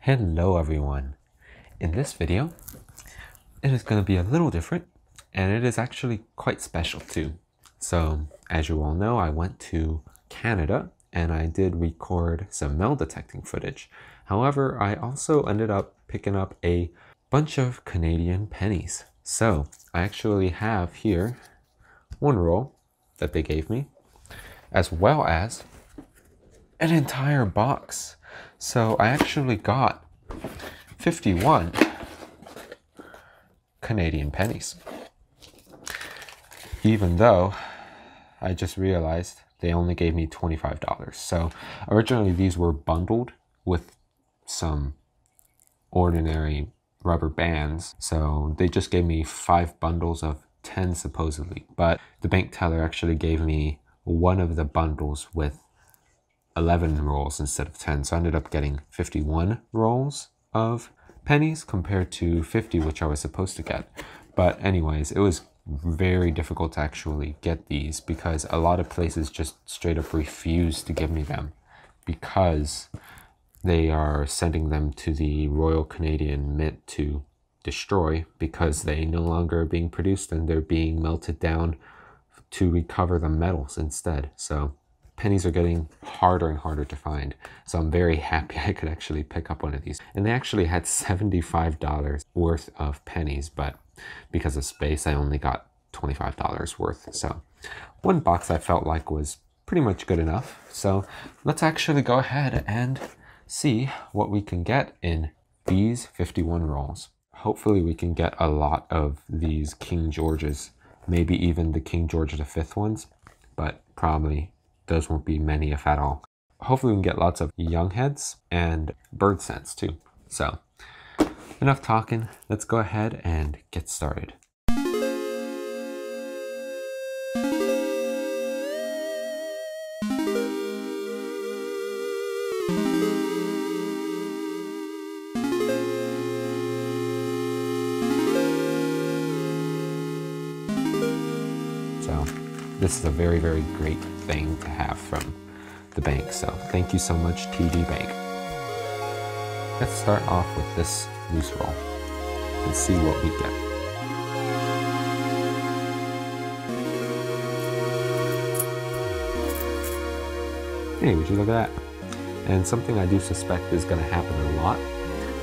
Hello everyone. In this video, it is going to be a little different, and it is actually quite special too. So, as you all know, I went to Canada and I did record some metal detecting footage. However, I also ended up picking up a bunch of Canadian pennies. So, I actually have here one roll that they gave me, as well as an entire box. So I actually got 51 Canadian pennies. Even though I just realized they only gave me $25. So originally these were bundled with some ordinary rubber bands. So they just gave me 5 bundles of 10 supposedly. But the bank teller actually gave me one of the bundles with 11 rolls instead of 10, so I ended up getting 51 rolls of pennies compared to 50, which I was supposed to get. But anyways, it was very difficult to actually get these because a lot of places just straight up refuse to give me them because they are sending them to the Royal Canadian Mint to destroy because they no longer are being produced and they're being melted down to recover the metals instead. So pennies are getting harder and harder to find. So I'm very happy I could actually pick up one of these. And they actually had $75 worth of pennies, but because of space, I only got $25 worth. So one box I felt like was pretty much good enough. So let's actually go ahead and see what we can get in these 51 rolls. Hopefully we can get a lot of these King Georges, maybe even the King George V ones, but probably those won't be many, if at all. Hopefully we can get lots of young heads and bird scents too. So enough talking, let's go ahead and get started. So this is a very, very great thing to have from the bank. So thank you so much, TD Bank. Let's start off with this loose roll and see what we get. Hey, would you look at that? And something I do suspect is going to happen a lot.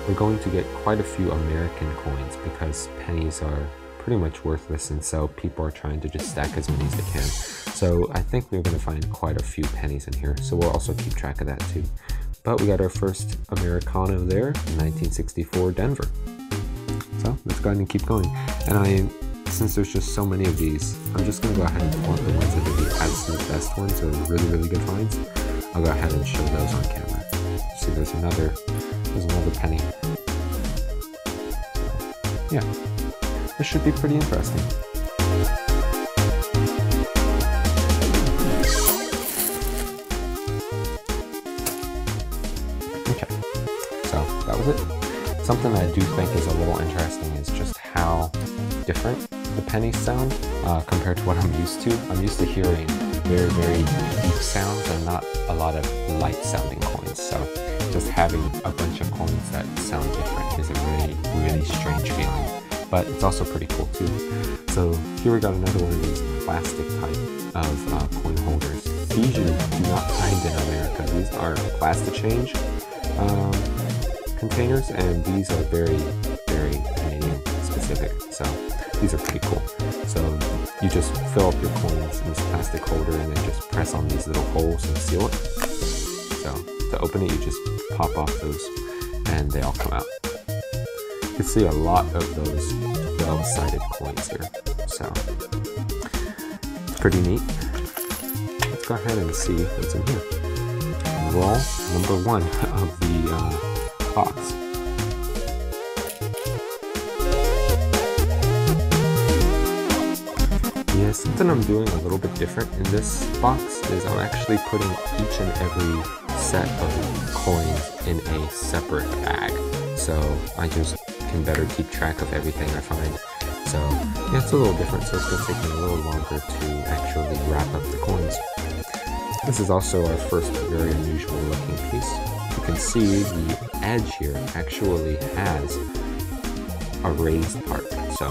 We're going to get quite a few American coins because pennies are pretty much worthless, and so people are trying to just stack as many as they can. So I think we're going to find quite a few pennies in here, so we'll also keep track of that too. But we got our first Americano there in 1964 Denver. So let's go ahead and keep going. And since there's just so many of these, I'm just going to go ahead and pull out the ones that are the absolute best ones, or really, really good finds. I'll go ahead and show those on camera. See, there's another penny. So, yeah. This should be pretty interesting. Okay, so that was it. Something I do think is a little interesting is just how different the pennies sound compared to what I'm used to. I'm used to hearing very, very deep sounds and not a lot of light sounding coins. So just having a bunch of coins that sound different is a really, really strange feeling. But it's also pretty cool too. So here we got another one of these plastic type of coin holders. These you do not find in America. These are Plastichange containers, and these are very, very Canadian specific. So these are pretty cool. So you just fill up your coins in this plastic holder and then just press on these little holes and seal it. So to open it, you just pop off those and they all come out. You can see a lot of those 12-sided coins here, so it's pretty neat. Let's go ahead and see what's in here. Roll number 1 of the box. Yeah, something I'm doing a little bit different in this box is I'm actually putting each and every set of coins in a separate bag, so I just can better keep track of everything I find. So yeah, it's a little different, so it's going to take me a little longer to actually wrap up the coins. This is also our first very unusual looking piece. you can see the edge here actually has a raised part, so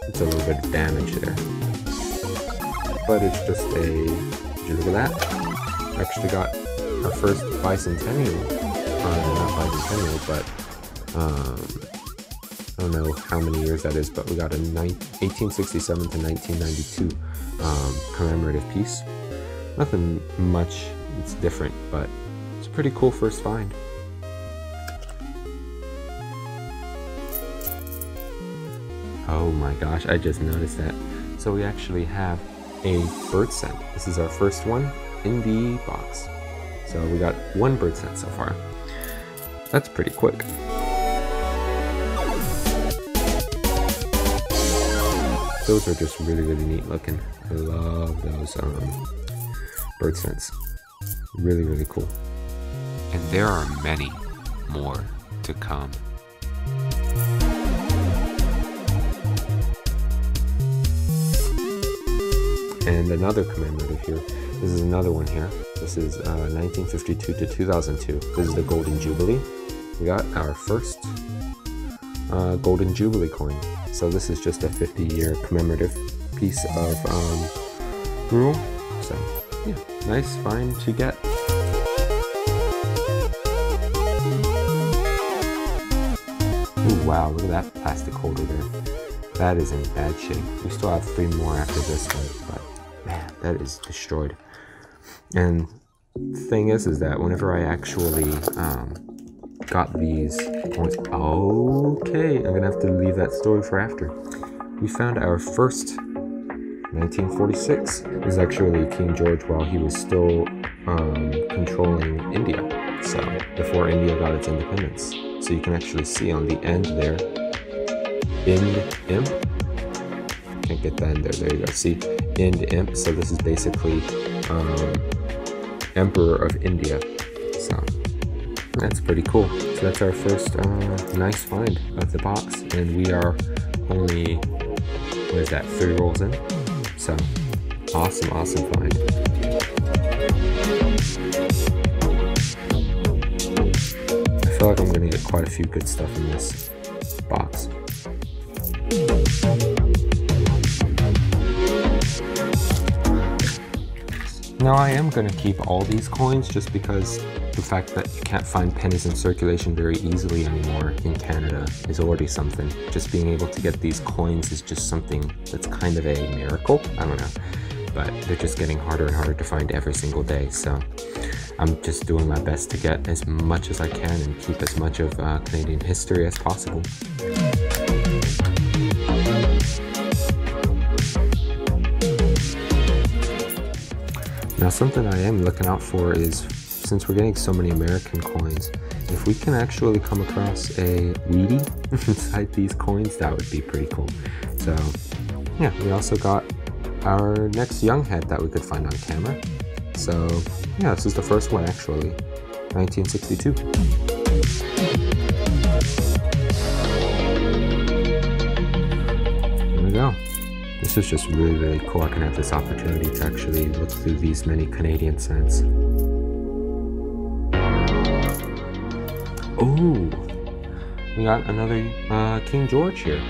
it's a little bit of damage there. But it's just a, did you look at that? Actually got our first bicentennial, not bicentennial, but I don't know how many years that is, but we got a 1867 to 1992 commemorative piece. Nothing much, it's different, but it's a pretty cool first find. Oh my gosh, I just noticed that. So we actually have a bird scent. This is our first one in the box. So we got one bird scent so far. That's pretty quick. Those are just really, really neat looking. I love those bird scents. Really, really cool. And there are many more to come. And another commemorative here. This is another one here. This is 1952 to 2002. This is the Golden Jubilee. We got our first Golden Jubilee coin. So this is just a 50-year commemorative piece of rule. So yeah, nice find to get. Ooh, wow, look at that plastic holder there. That is in bad shape. We still have 3 more after this one, but man, that is destroyed. And the thing is that whenever I actually got these coins, okay, I'm gonna have to leave that story for after. We found our first 1946. This is actually King George while he was still controlling India. So before India got its independence. So you can actually see on the end there, Imp. Can't get that in there. There you go. See, Imp. So this is basically Emperor of India. So that's pretty cool. So that's our first nice find of the box, and we are only, what is that, 3 rolls in. So awesome, awesome find. I feel like I'm gonna get quite a few good stuff in this box. Now I am going to keep all these coins just because the fact that you can't find pennies in circulation very easily anymore in Canada is already something. Just being able to get these coins is just something that's kind of a miracle. I don't know, but they're just getting harder and harder to find every single day. So I'm just doing my best to get as much as I can and keep as much of Canadian history as possible. Now something I am looking out for is, since we're getting so many American coins, if we can actually come across a Wheatie inside these coins, that would be pretty cool. So yeah, we also got our next young head that we could find on camera. So yeah, this is the first one actually, 1962. There we go. This is just really, really cool. I can have this opportunity to actually look through these many Canadian cents. Oh, we got another King George here,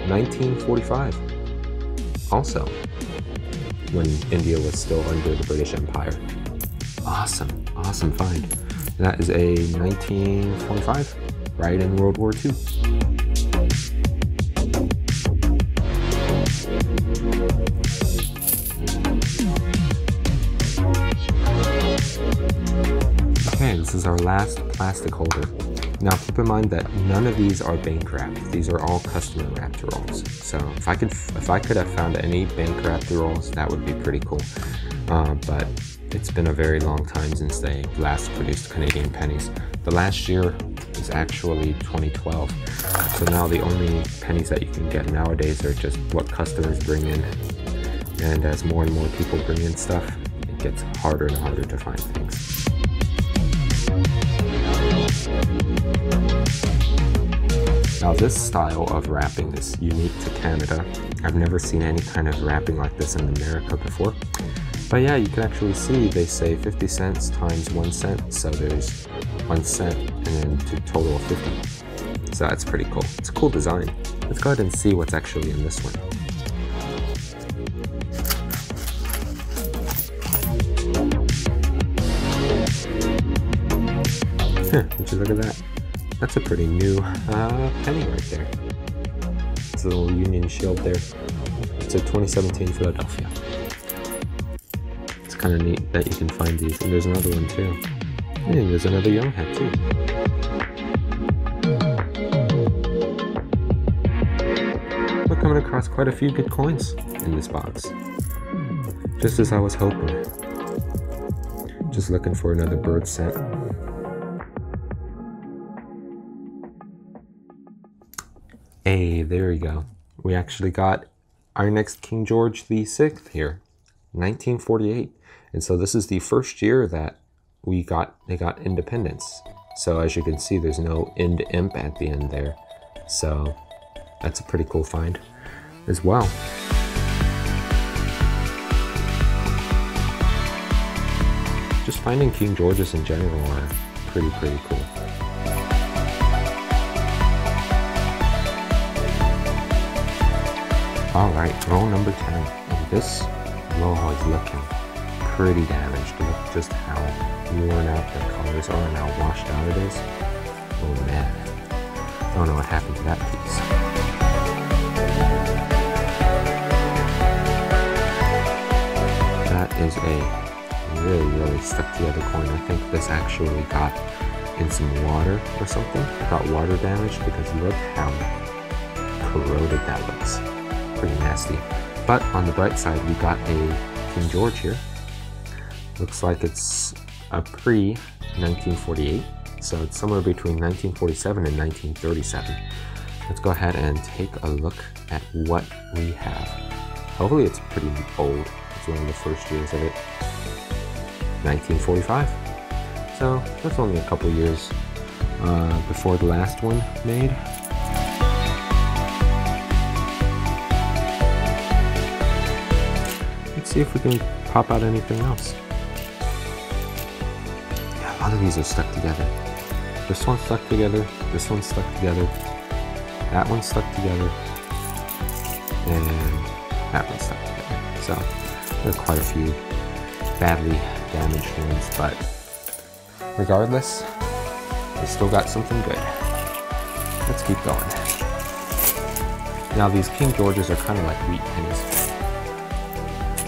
1945. Also, when India was still under the British Empire. Awesome, awesome find. That is a 1945, right in World War II. This is our last plastic holder. Now keep in mind that none of these are bank wrapped. These are all customer wrapped rolls. So if I could have found any bank wrapped rolls, that would be pretty cool. But it's been a very long time since they last produced Canadian pennies. The last year is actually 2012. So now the only pennies that you can get nowadays are just what customers bring in. And as more and more people bring in stuff, it gets harder and harder to find things. Now this style of wrapping is unique to Canada. I've never seen any kind of wrapping like this in America before. But yeah, you can actually see they say 50 cents times 1 cent. So there's 1 cent and then to total of 50. So that's pretty cool. It's a cool design. Let's go ahead and see what's actually in this one. Would you look at that? That's a pretty new penny right there. It's a little Union shield there. It's a 2017 Philadelphia. It's kind of neat that you can find these. And there's another one too. And there's another young head too. We're coming across quite a few good coins in this box. Just as I was hoping. Just looking for another bird set. Hey, there we go. We actually got our next King George VI here, 1948. And so this is the first year that they got independence. So as you can see, there's no end imp at the end there. So that's a pretty cool find as well. Just finding King Georges in general are pretty cool. Alright, roll number 10. And this roll is looking pretty damaged. Look just how worn out the colors are and how washed out it is. Oh man. Don't know what happened to that piece. That is a really stuck together coin. I think this actually got in some water or something. It got water damage because look how corroded that looks. Pretty nasty. But on the bright side, we got a King George here. Looks like it's a pre-1948, so it's somewhere between 1947 and 1937. Let's go ahead and take a look at what we have. Hopefully it's pretty old. It's one of the first years of it. 1945. So that's only a couple years before the last one made. Let's see if we can pop out anything else. Yeah, a lot of these are stuck together. This one's stuck together, this one's stuck together, that one's stuck together, and that one's stuck together. So there are quite a few badly damaged ones, but regardless, we still got something good. Let's keep going. Now these King Georges are kind of like wheat pennies.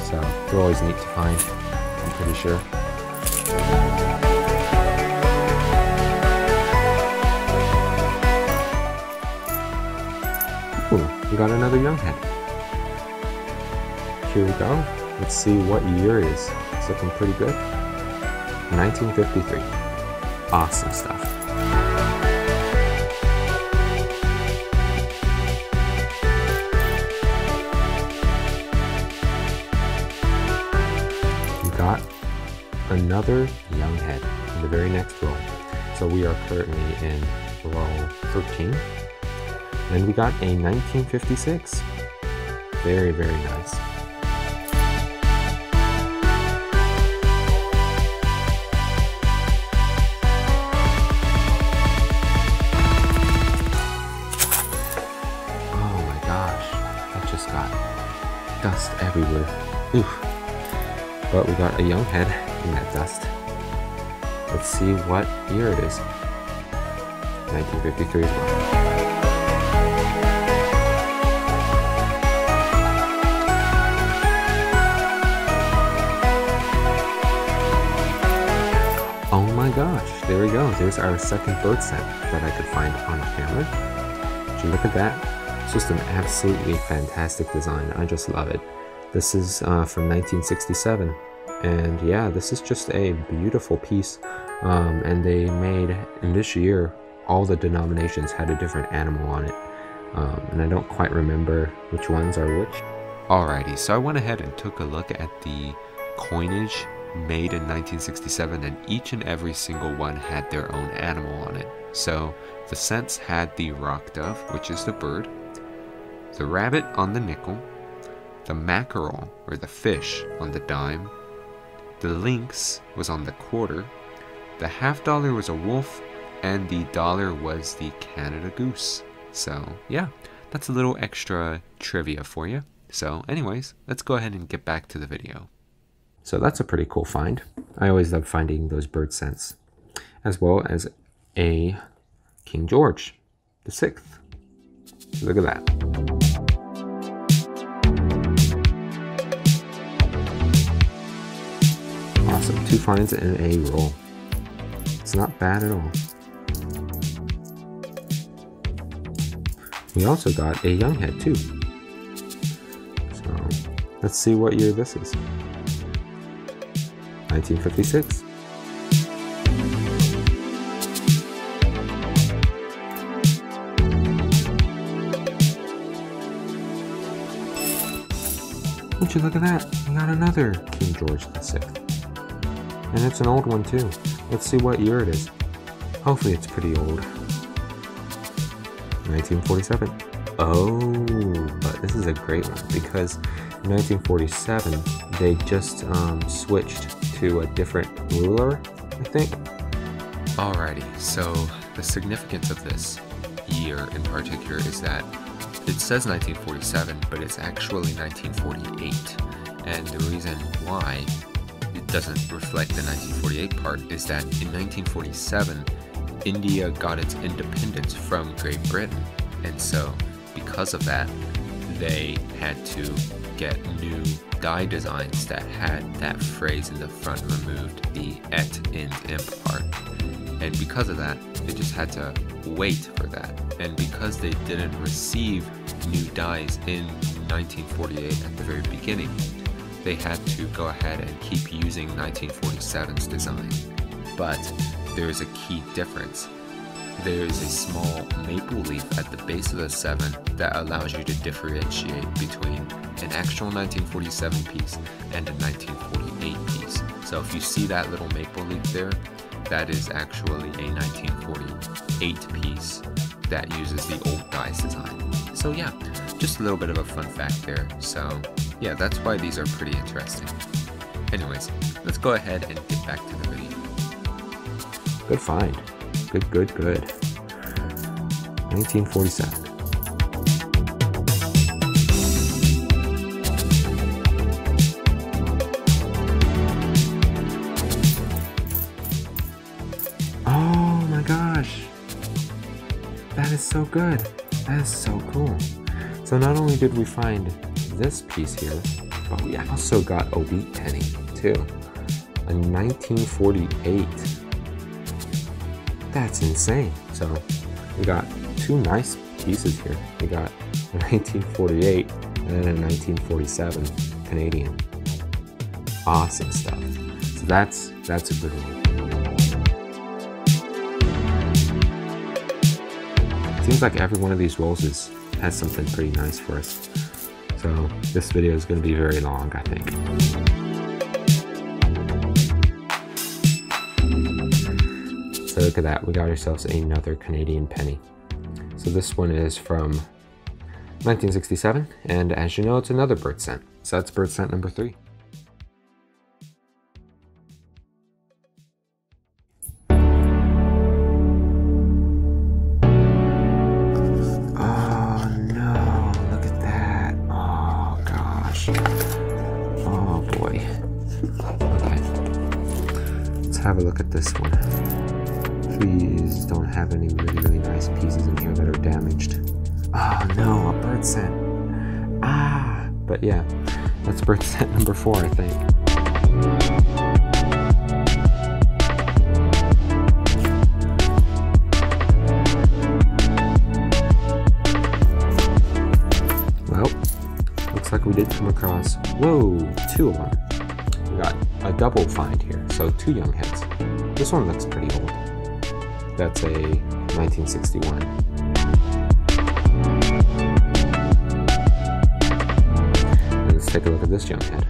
So they're always neat to find, I'm pretty sure. Ooh, we got another young head. Here we go. Let's see what year it is. It's looking pretty good. 1953. Awesome stuff. Got another young head in the very next roll. So we are currently in roll 13. And we got a 1956. Very nice. Oh my gosh, I just got dust everywhere. Oof. But we got a young head in that dust. Let's see what year it is. 1953 as well. Oh my gosh, there we go. There's our second bird set that I could find on camera. Would you look at that? It's just an absolutely fantastic design. I just love it. This is from 1967, and yeah, this is just a beautiful piece. And they made, in this year, all the denominations had a different animal on it. And I don't quite remember which ones are which. Alrighty, so I went ahead and took a look at the coinage made in 1967, and each and every single one had their own animal on it. So the cents had the rock dove, which is the bird, the rabbit on the nickel, the mackerel, or the fish, on the dime, the lynx was on the quarter, the $half was a wolf, and the dollar was the Canada goose. So yeah, that's a little extra trivia for you. So anyways, let's go ahead and get back to the video. So that's a pretty cool find. I always love finding those bird scents, as well as a King George VI. Look at that. Awesome, 2 finds in a roll. It's not bad at all. We also got a young head too. So let's see what year this is. 1956. Would you look at that? We got another King George VI. And it's an old one too. Let's see what year it is. Hopefully it's pretty old. 1947. Oh, but this is a great one because in 1947 they just switched to a different ruler, I think. Alrighty, so the significance of this year in particular is that it says 1947, but it's actually 1948. And the reason why it doesn't reflect the 1948 part is that in 1947, India got its independence from Great Britain. And so because of that, they had to get new die designs that had that phrase in the front removed, the et and imp part. And because of that, they just had to wait for that. And because they didn't receive new dies in 1948 at the very beginning, they had to go ahead and keep using 1947's design. But there is a key difference. There is a small maple leaf at the base of the 7 that allows you to differentiate between an actual 1947 piece and a 1948 piece. So if you see that little maple leaf there, that is actually a 1948 piece that uses the old dice design. So yeah, just a little bit of a fun fact there. So yeah, that's why these are pretty interesting. Anyways, let's go ahead and get back to the video. Good find. Good. 1947. Oh my gosh. That is so good. That is so cool. So not only did we find this piece here, but we also got a wheat penny too. A 1948. That's insane. So we got 2 nice pieces here. We got a 1948 and then a 1947 Canadian. Awesome stuff. So that's a good one. Seems like every one of these rolls has something pretty nice for us. So this video is going to be very long, I think. So look at that, we got ourselves another Canadian penny. So this one is from 1967, and as you know, it's another bird scent. So that's bird scent number 3. Oh no, look at that. Oh gosh. Oh boy. Okay. Let's have a look at this one. Please don't have any really nice pieces in here that are damaged. Oh no, a bird scent. Ah, but yeah, that's bird scent number 4, I think. Well, looks like we did come across, whoa, 2 of them. We got a double find here, so 2 young heads. This one looks pretty old. That's a 1961. And let's take a look at this young head.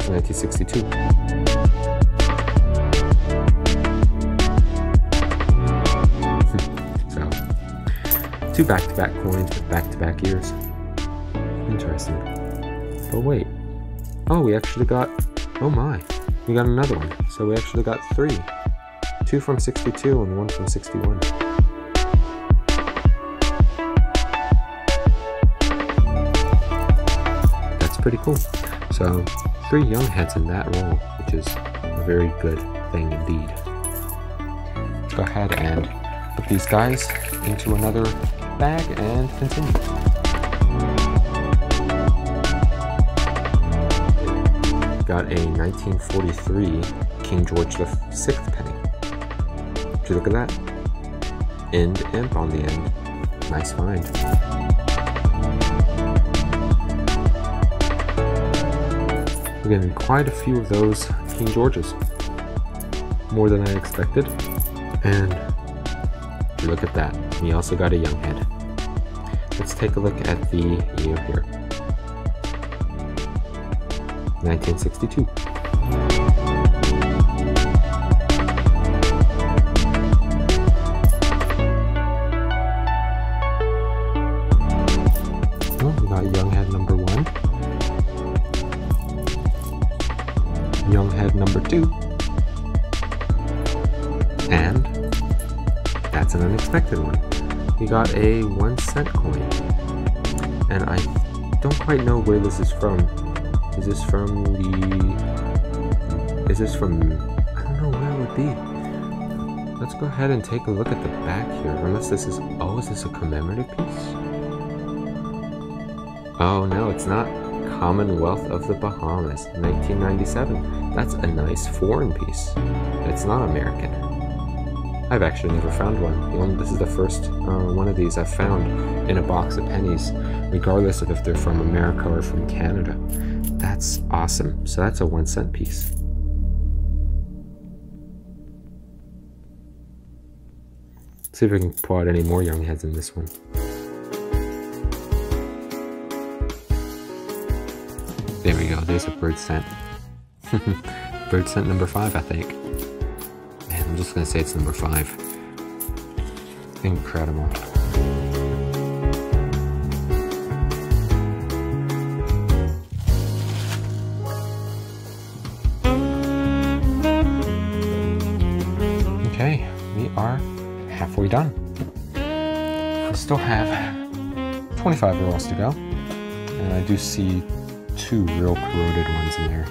1962. So, 2 back-to-back coins with back-to-back ears. Interesting. But wait. Oh, we actually got, oh my. We got another one. So we actually got 3. 2 from 62 and 1 from 61. That's pretty cool. So 3 young heads in that roll, which is a very good thing indeed. Let's go ahead and put these guys into another bag and continue. Got a 1943 King George VI penny. Would you look at that? End imp on the end. Nice find. We're getting quite a few of those King Georges. More than I expected. And would you look at that? We also got a young head. Let's take a look at the year here. 1962. Oh, we got young head number 1. Young head number 2. And that's an unexpected one. We got a 1 cent coin. And I don't quite know where this is from. Is this from, I don't know where it would be. Let's go ahead and take a look at the back here. Unless this is, oh, is this a commemorative piece? Oh no, it's not. Commonwealth of the Bahamas, 1997. That's a nice foreign piece. It's not American. I've actually never found one. This is the first one of these I've found in a box of pennies, regardless of if they're from America or from Canada. That's awesome. So that's a 1 cent piece. Let's see if we can pull out any more young heads in this one. There we go. There's a bird cent. Bird cent number 5, I think. Man, I'm just going to say it's number 5. Incredible. Okay, we are halfway done. We still have 25 rolls to go, and I do see 2 real corroded ones in there.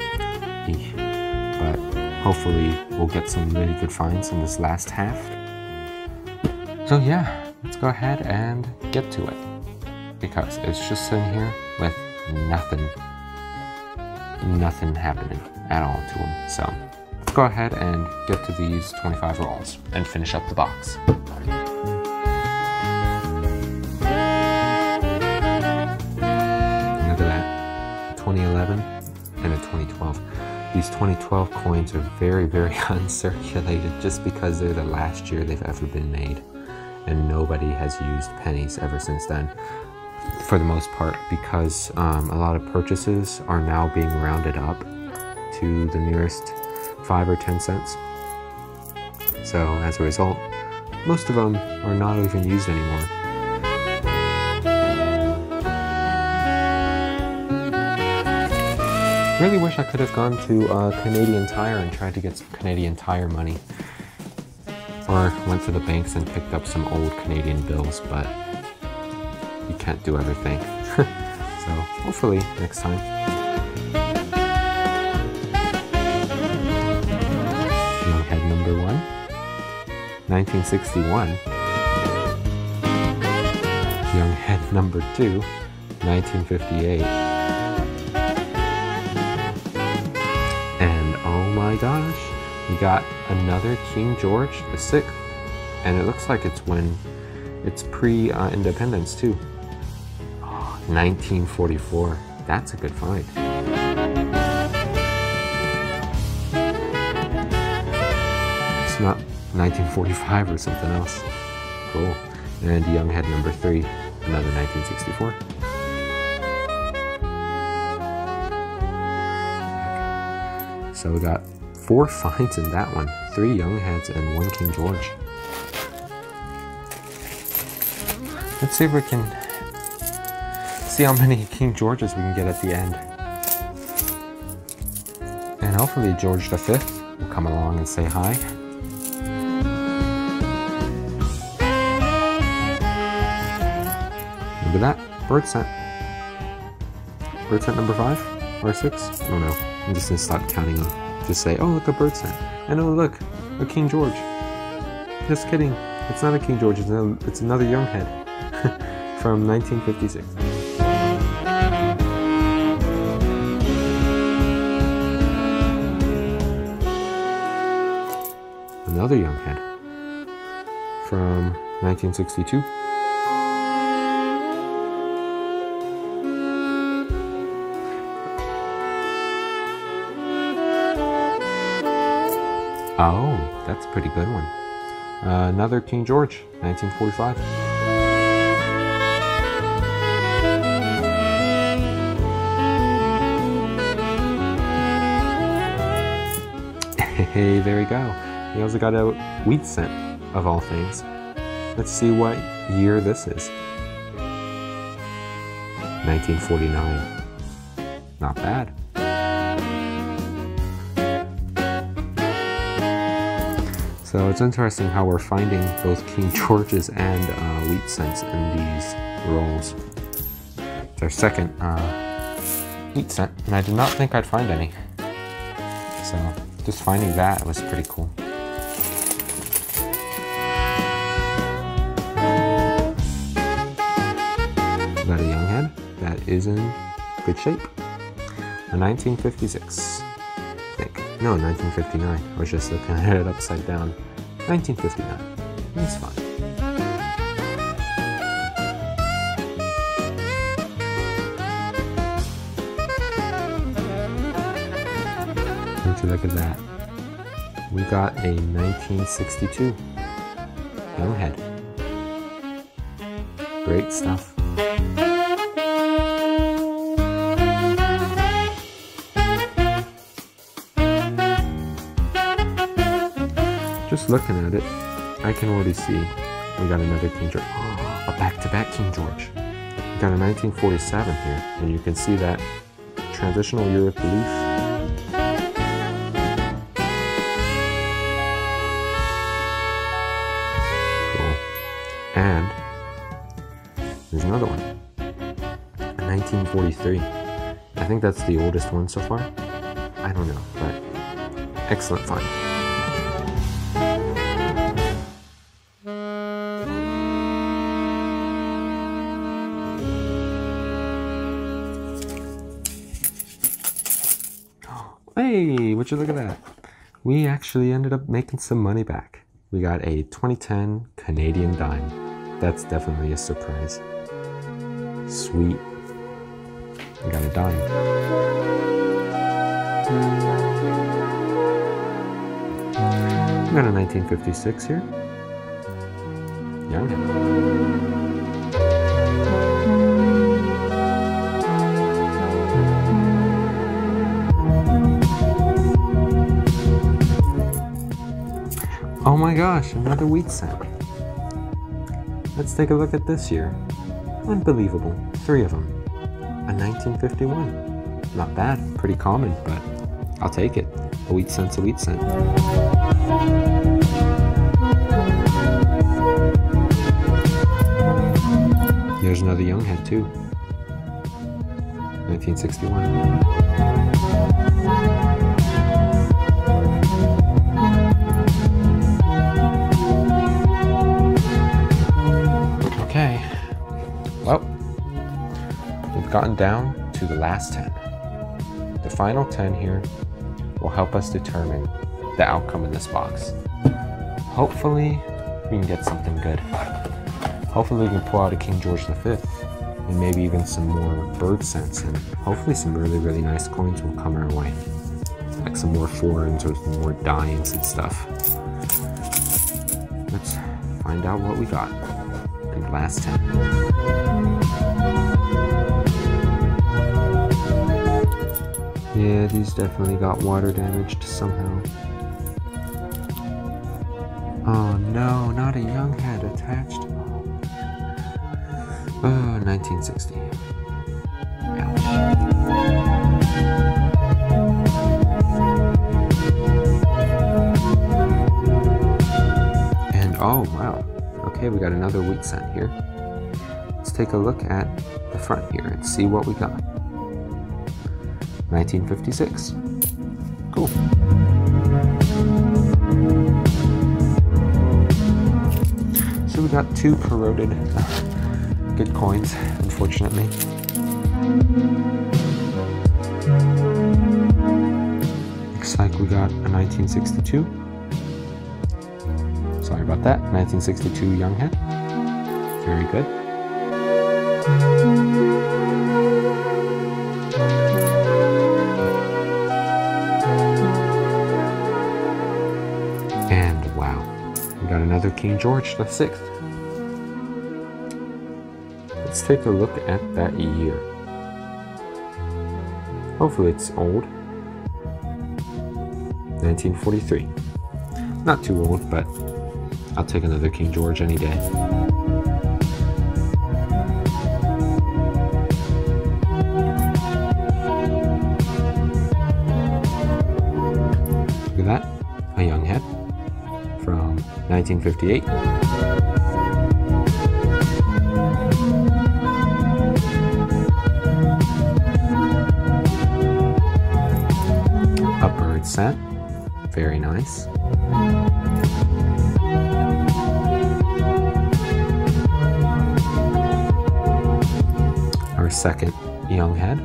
But hopefully we'll get some really good finds in this last half. So yeah, let's go ahead and get to it, because it's just sitting here with nothing happening at all to them. So let's go ahead and get to these 25 rolls and finish up the box. Look at that, 2011 and a 2012. These 2012 coins are very, very uncirculated just because they're the last year they've ever been made. And nobody has used pennies ever since then, for the most part, because a lot of purchases are now being rounded up to the nearest 5 or 10 cents. So as a result, most of them are not even used anymore. Really wish I could have gone to Canadian Tire and tried to get some Canadian Tire money. Or went to the banks and picked up some old Canadian bills, but you can't do everything. So hopefully next time. Young head number 1, 1961. Young head number 2, 1958. And oh my gosh, we got another King George VI, and it looks like it's pre-independence too. Oh, 1944. That's a good find. It's not 1945 or something else. Cool. And young head number 3, another 1964. So we got 4 finds in that one. 3 young heads and 1 King George. Let's see if we can see how many King Georges we can get at the end. And hopefully George V will come along and say hi. Look at that. Bird scent. Bird scent number 5 or 6? I don't know. I'm just gonna stop counting them. Just say, oh, look, a bird scent. And oh, look, a King George. Just kidding. It's not a King George, it's another young head from 1956. Another young head from 1962. Oh, that's a pretty good one. Another King George, 1945. Hey, there we go. He also got a wheat scent, of all things. Let's see what year this is. 1949. Not bad. So it's interesting how we're finding both King Georges and wheat scents in these rolls. It's our second wheat scent, and I did not think I'd find any. So just finding that was pretty cool. Got a young head that is in good shape. A 1956. No, 1959. I was just looking at it upside down. 1959. That's fine. Don't you look at that? We got a 1962 young head. Great stuff. Just looking at it, I can already see we got another King George. Oh, a back-to-back King George. We got a 1947 here, and you can see that transitional year of belief. Cool. And there's another one, a 1943. I think that's the oldest one so far. I don't know, but excellent find. Hey, would you look at that? We actually ended up making some money back. We got a 2010 Canadian dime. That's definitely a surprise. Sweet. We got a dime. We got a 1956 here. Young. Oh my gosh, another wheat scent. Let's take a look at this year. Unbelievable, 3 of them. A 1951. Not bad, pretty common, but I'll take it. A wheat scent's a wheat scent. There's another young head too. 1961. Okay, well, we've gotten down to the last 10. The final 10 here will help us determine the outcome in this box. Hopefully, we can get something good. Hopefully, we can pull out a King George V, and maybe even some more bird scents, and hopefully some really, really nice coins will come our way. Like some more foreigns or some more dimes and stuff. Let's find out what we got. And last 10. Yeah, these definitely got water damaged somehow. Oh no, not a young head attached. Oh, 1960. Ouch. And oh wow. Okay, we got another wheat scent here. Let's let's take a look at the front here and see what we got. 1956. Cool. So we got 2 corroded good coins, unfortunately. Looks like we got a 1962. Sorry about that. 1962 young head. Very good. And wow, we got another King George VI. Let's take a look at that year. Hopefully it's old. 1943. Not too old, but I'll take another King George any day. Look at that, a young head from 1958. A bird set, very nice. Our second young head,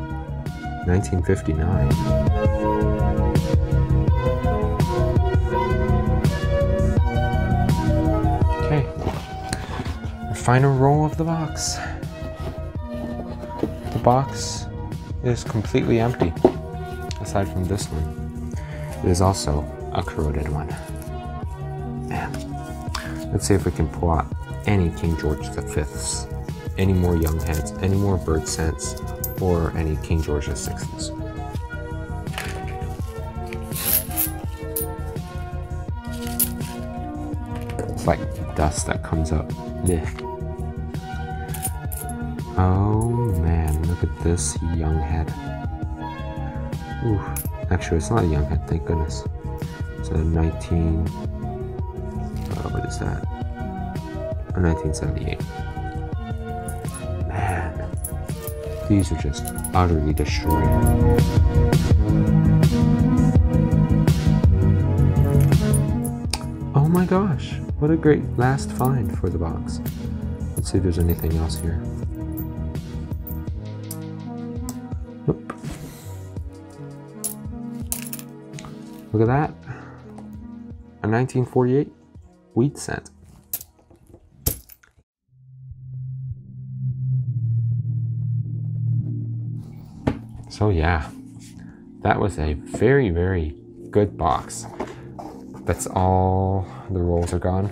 1959. Okay, our final roll of the box. The box is completely empty, aside from this one. It is also a corroded one. Man, let's see if we can pull out any King George V's, any more young heads, any more bird scents, or any King George VI's. It's like dust that comes up. Ugh. Oh man, look at this young head. Ooh, actually it's not a young head, thank goodness. It's a what is that? A 1978. Man, these are just utterly destroyed. Oh my gosh, what a great last find for the box. Let's see if there's anything else here. Nope. Look at that. A 1948 wheat scent. So yeah, that was a very, very good box. That's all the rolls are gone.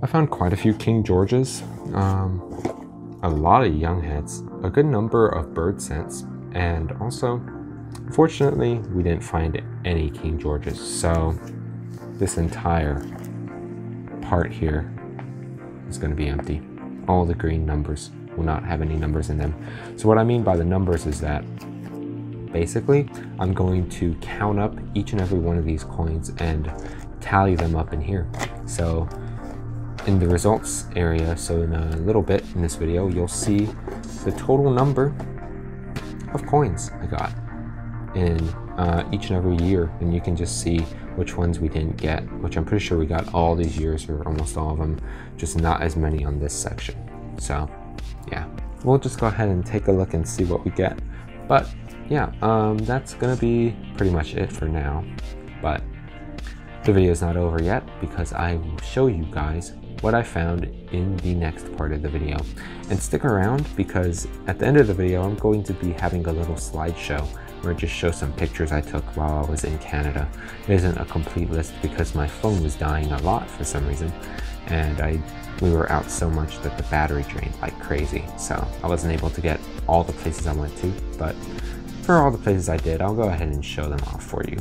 I found quite a few King Georges, a lot of young heads, a good number of bird scents, and also, fortunately, we didn't find any King Georges. So this entire part here is going to be empty. All the green numbers will not have any numbers in them. So what I mean by the numbers is that basically I'm going to count up each and every one of these coins and tally them up in here. So in the results area, so in a little bit in this video, you'll see the total number of coins I got in each and every year, and you can just see which ones we didn't get, which I'm pretty sure we got all these years, or almost all of them, just not as many on this section. So yeah, we'll just go ahead and take a look and see what we get. But yeah, that's gonna be pretty much it for now. But the video is not over yet, because I will show you guys what I found in the next part of the video. And stick around, because at the end of the video I'm going to be having a little slideshow where I just show some pictures I took while I was in Canada. It isn't a complete list because my phone was dying a lot for some reason, and we were out so much that the battery drained like crazy, so I wasn't able to get all the places I went to. But for all the places I did, I'll go ahead and show them off for you.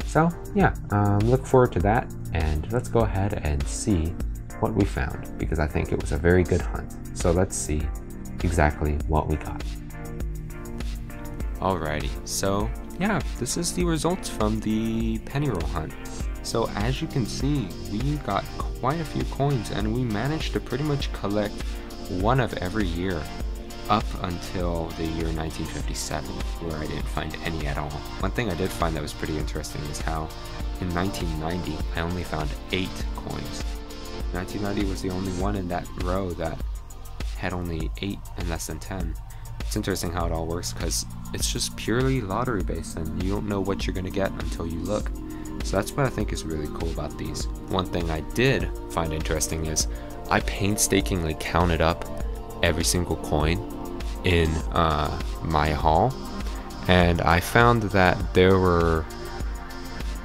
So yeah, look forward to that, and let's go ahead and see what we found, because I think it was a very good hunt. So let's see exactly what we got. Alrighty, so yeah, this is the results from the penny roll hunt. So as you can see, we got quite a few coins, and we managed to pretty much collect one of every year up until the year 1957, where I didn't find any at all. One thing I did find that was pretty interesting is how in 1990 I only found 8 coins. 1990 was the only one in that row that had only 8 and less than 10. It's interesting how it all works because it's just purely lottery based and you don't know what you're going to get until you look. So that's what I think is really cool about these. One thing I did find interesting is I painstakingly counted up every single coin in my haul, and I found that there were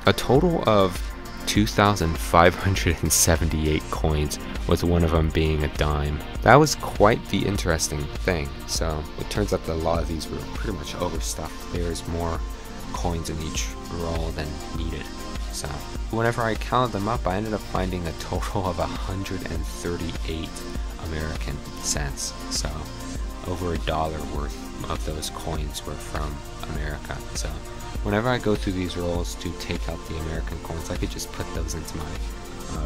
a total of 2,578 coins, with one of them being a dime. That was quite the interesting thing. So it turns out that a lot of these were pretty much overstuffed. There's more coins in each roll than needed. So whenever I counted them up, I ended up finding a total of 138 American cents. So over $1 worth of those coins were from America. So whenever I go through these rolls to take out the American coins, I could just put those into my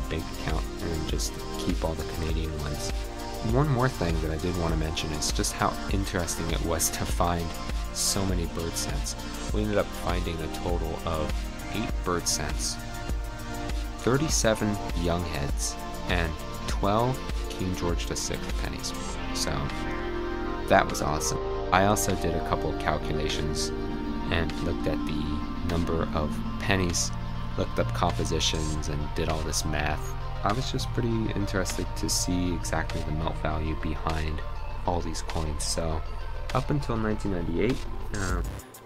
bank account and just keep all the Canadian ones. One more thing that I did want to mention is just how interesting it was to find so many bird cents. We ended up finding a total of 8 bird cents, 37 young heads, and 12 King George VI pennies. So that was awesome. I also did a couple of calculations and looked at the number of pennies, looked up compositions, and did all this math. I was just pretty interested to see exactly the melt value behind all these coins. So up until 1998,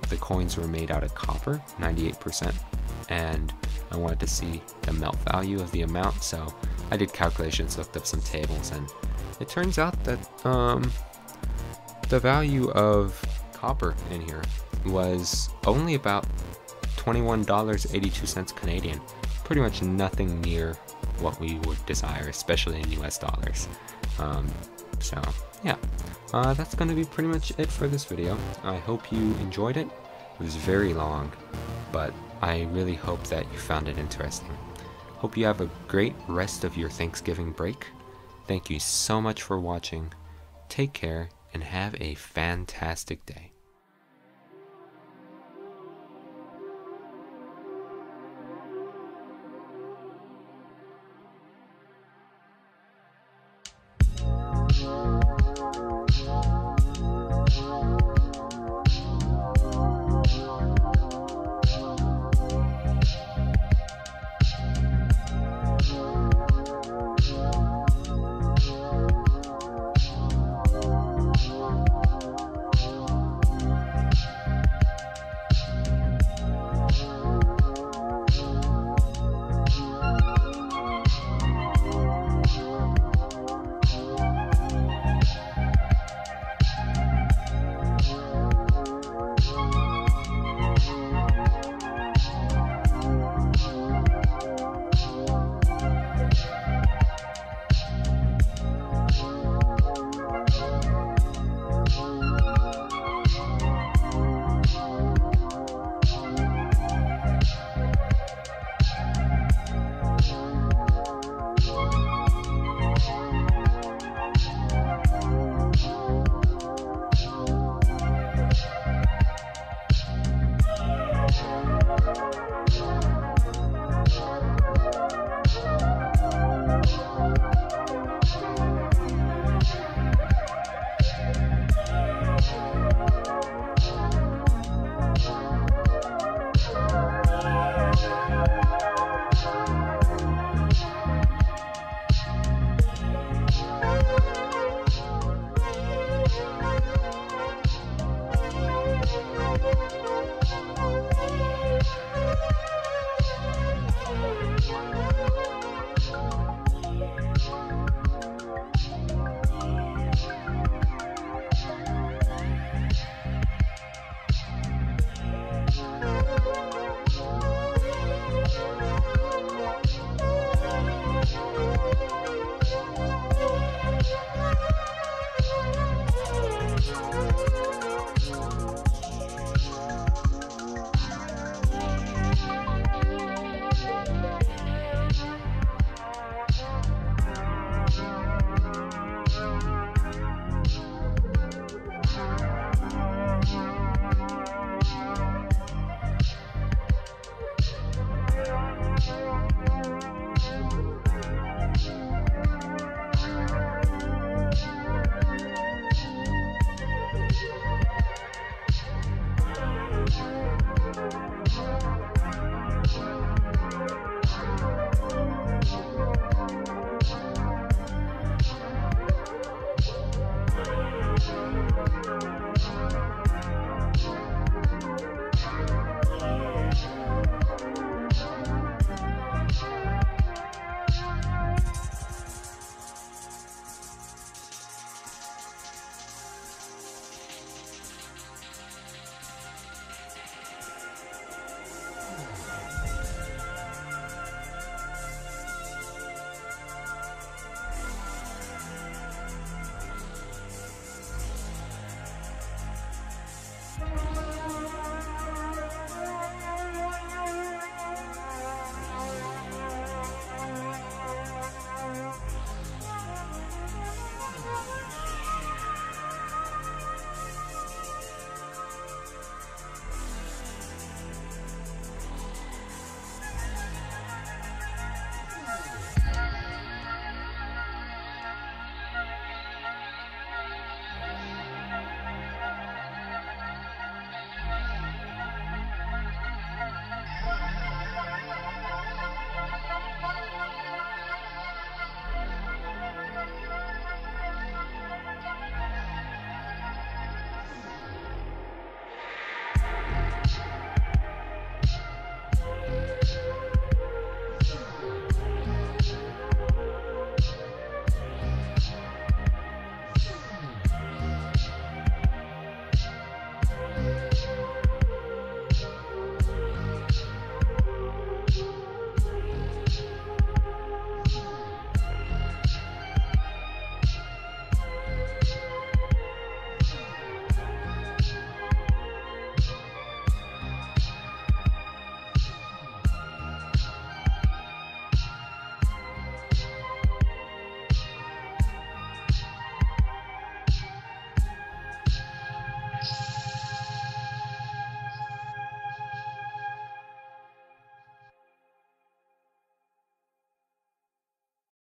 the coins were made out of copper, 98%, and I wanted to see the melt value of the amount, so I did calculations, looked up some tables, and it turns out that the value of copper in here was only about $21.82 Canadian. Pretty much nothing near what we would desire, especially in US dollars. So yeah, that's going to be pretty much it for this video. I hope you enjoyed it. It was very long, but I really hope that you found it interesting. Hope you have a great rest of your Thanksgiving break. Thank you so much for watching. Take care and have a fantastic day.